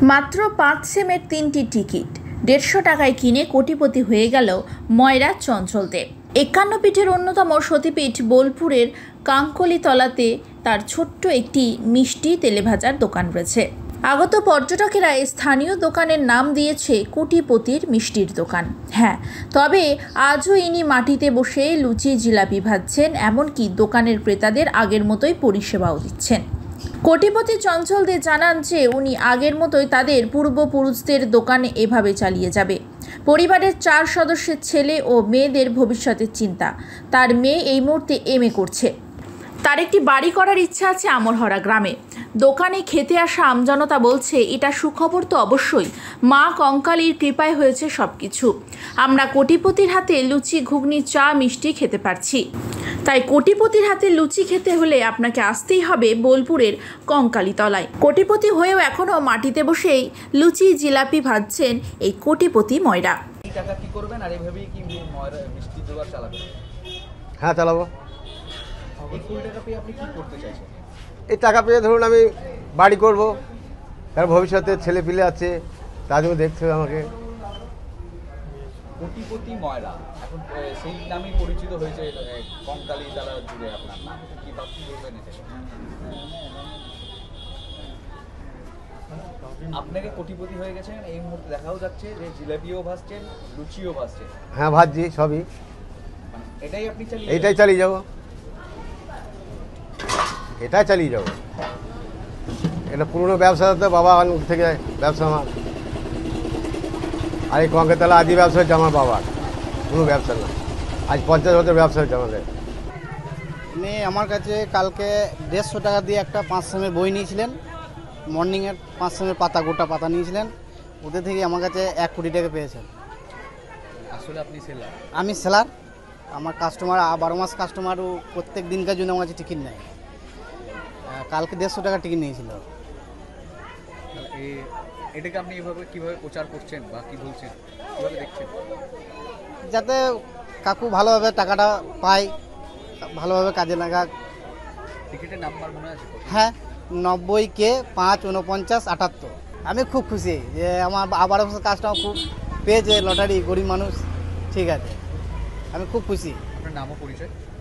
মাত্র 5 সেমের 3টি টিকিট 150 টাকায় কিনে কোটিপতি হয়ে গেল ময়রা চঞ্চল দে। 51 পীঠের অন্যতম সতীপীঠ বোলপুরের কাঙ্কলিতলাতে তার ছোট্ট একটি মিষ্টি তেলেভাজার দোকান রয়েছে। আগত পর্যটকেরা স্থানীয় দোকানের নাম দিয়েছে কোটিপতির মিষ্টির দোকান। হ্যাঁ, তবে আজও ইনি মাটিতে বসে লুচি জিলাপি ভাজছেন, এমনকি দোকানের ক্রেতাদের আগের মতোই পরিষেবাও দিচ্ছেন। কোটিপতি চঞ্চল দে জানান যে উনি আগের মতোই তাদের পূর্বপুরুষদের দোকানে এভাবে চালিয়ে যাবে। পরিবারের 4 সদস্যের ছেলে ও মেয়েদের ভবিষ্যতের চিন্তা। তার মেয়ে এই মুহূর্তে এমএ করছে। তার একটি বাড়ি করার ইচ্ছা আছে আমরহরা গ্রামে। দোকানে খেতে আসা আমজনতা বলছে, এটা সুখবর তো অবশ্যই, মা কঙ্কালীর কৃপায় হয়েছে সব কিছু। আমরা কোটিপতির হাতে লুচি, ঘুগনি, চা, মিষ্টি খেতে পারছি। তাই কোটিপতির হাতে লুচি খেতে হলে আপনাকে আসতেই হবে বোলপুরের কঙ্কালীতলায়। কোটিপতি হয়েও এখনও মাটিতে বসেই লুচি জিলাপি ভাজছেন এই কোটিপতি ময়রা। এই টাকা কি করবেন আর এইভাবেই কি ময়রা মিষ্টি দোকান চালাবেন? হ্যাঁ, চালাবো। এই কোটি টাকা পেয়ে আপনি কি করতে চাইছেন? এই টাকা পেয়ে ধরুন আমি বাড়ি করব, কারণ ভবিষ্যতে ছেলে পিলে আছে, তার জন্য দেখতে হবে আমাকে। কোটিপতি ময়রা এখন সেই নামেই পরিচিত হয়েছে কঙ্কালীতলা জুড়ে। আপনার নাম কি ভাবছি বলবেন? আপনাকে কোটিপতি হয়ে গেছেন, এই মুহূর্তে দেখাও যাচ্ছে যে জিলাপিও ভাজছেন, লুচিও ভাজছেন। হ্যাঁ, ভাজছি সবই। এটাই আপনি এইটাই চালিয়ে যাব, এটাই চালিয়ে যাব। এটা পুরনো ব্যবসা তো, বাবা থেকে ব্যবসা আমার। আর এই কঙ্কালীতলা আদি ব্যবসা হচ্ছে আমার বাবার, কোনো ব্যবসা না। আজ 50 বছর ব্যবসা হচ্ছে আমাদের। উনি আমার কাছে কালকে 150 টাকা দিয়ে একটা 5 সেমের বই নিয়েছিলেন। মর্নিংয়ের 5 সেমের পাতা, গোটা পাতা নিয়েছিলেন। ওদের থেকে আমার কাছে 1 কোটি টাকা পেয়েছেন। আসলে আপনি সেলার? আমি সেলার। আমার কাস্টমার 12 মাস কাস্টমারও প্রত্যেক দিনকার জন্য আমার কাছে টিকিট নেয়। কালকে 150 টাকা টিকিট নিয়েছিল। এটাকে আপনি এভাবে কীভাবে প্রচার করছেন বা কী বলছেন, কীভাবে দেখছেন? যাতে কাকু ভালোভাবে টাকাটা পায়, ভালোভাবে কাজে লাগাক। টিকিটের নাম্বার মনে আছে? হ্যাঁ, 90K 54978। আমি খুব খুশি যে আমার 12 বছর কাজটাও খুব পেয়েছে লটারি, গরিব মানুষ। ঠিক আছে, আমি খুব খুশি। আপনার নাম ও পরিচয়?